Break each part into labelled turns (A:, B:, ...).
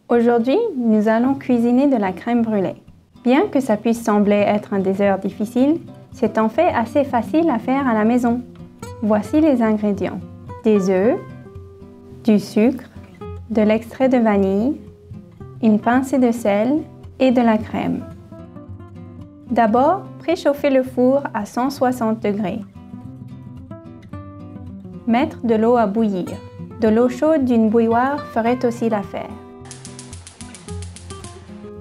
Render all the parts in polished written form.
A: Aujourd'hui, nous allons cuisiner de la crème brûlée. Bien que ça puisse sembler être un dessert difficile, c'est en fait assez facile à faire à la maison. Voici les ingrédients. Des œufs, du sucre, de l'extrait de vanille, une pincée de sel et de la crème. D'abord, préchauffez le four à 160 degrés. Mettre de l'eau à bouillir. De l'eau chaude d'une bouilloire ferait aussi l'affaire.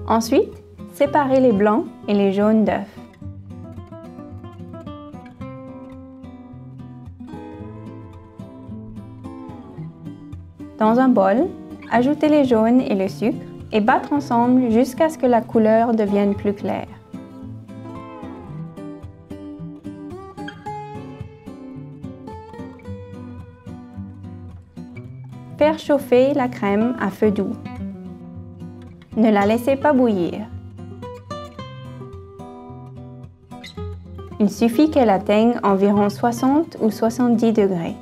A: Ensuite, séparez les blancs et les jaunes d'œufs. Dans un bol, ajoutez les jaunes et le sucre et battre ensemble jusqu'à ce que la couleur devienne plus claire. Faire chauffer la crème à feu doux. Ne la laissez pas bouillir. Il suffit qu'elle atteigne environ 60 ou 70 degrés.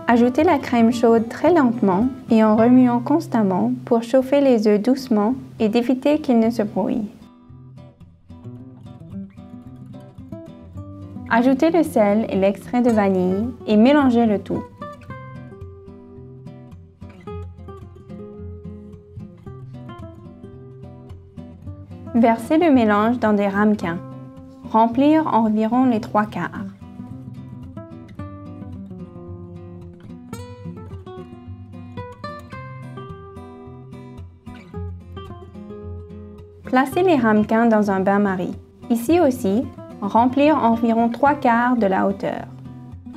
A: Ajoutez la crème chaude très lentement et en remuant constamment pour chauffer les œufs doucement et d'éviter qu'ils ne se brouillent. Ajoutez le sel et l'extrait de vanille et mélangez le tout. Versez le mélange dans des ramequins. Remplir environ les 3/4. Placez les ramequins dans un bain-marie. Ici aussi, remplir environ 3/4 de la hauteur.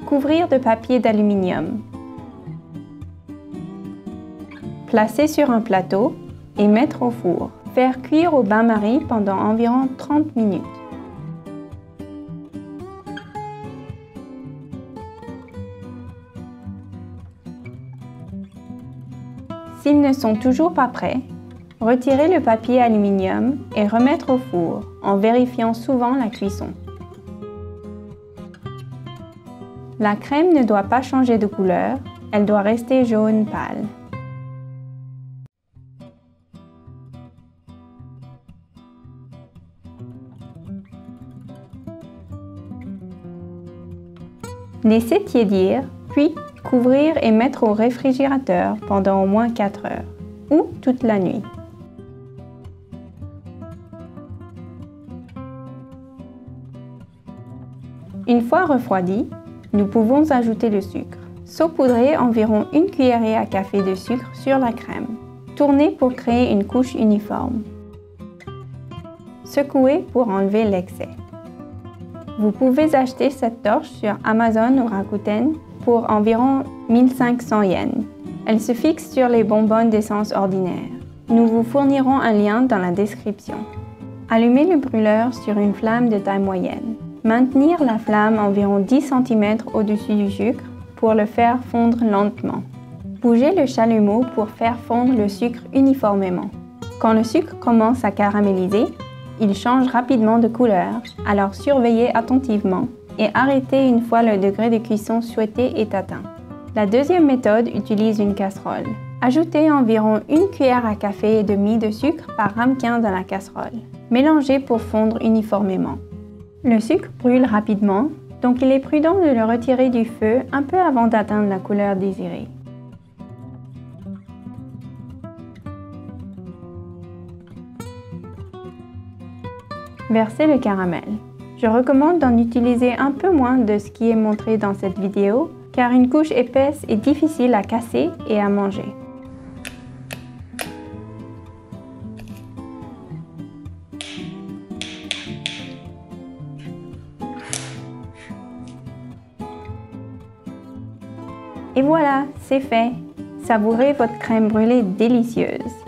A: Couvrir de papier d'aluminium. Placer sur un plateau et mettre au four. Faire cuire au bain-marie pendant environ 30 minutes. S'ils ne sont toujours pas prêts, retirez le papier aluminium et remettre au four en vérifiant souvent la cuisson. La crème ne doit pas changer de couleur, elle doit rester jaune pâle. Laissez tiédir, puis couvrir et mettre au réfrigérateur pendant au moins 4 heures, ou toute la nuit. Une fois refroidi, nous pouvons ajouter le sucre. Saupoudrez environ 1 cuillerée à café de sucre sur la crème. Tournez pour créer une couche uniforme. Secouez pour enlever l'excès. Vous pouvez acheter cette torche sur Amazon ou Rakuten pour environ 1500 yens. Elle se fixe sur les bonbonnes d'essence ordinaires. Nous vous fournirons un lien dans la description. Allumez le brûleur sur une flamme de taille moyenne. Maintenir la flamme environ 10 cm au-dessus du sucre pour le faire fondre lentement. Bougez le chalumeau pour faire fondre le sucre uniformément. Quand le sucre commence à caraméliser, il change rapidement de couleur, alors surveillez attentivement et arrêtez une fois le degré de cuisson souhaité est atteint. La deuxième méthode utilise une casserole. Ajoutez environ 1 cuillère à café et demi de sucre par ramequin dans la casserole. Mélangez pour fondre uniformément. Le sucre brûle rapidement, donc il est prudent de le retirer du feu un peu avant d'atteindre la couleur désirée. Versez le caramel. Je recommande d'en utiliser un peu moins de ce qui est montré dans cette vidéo, car une couche épaisse est difficile à casser et à manger. Et voilà, c'est fait! Savourez votre crème brûlée délicieuse!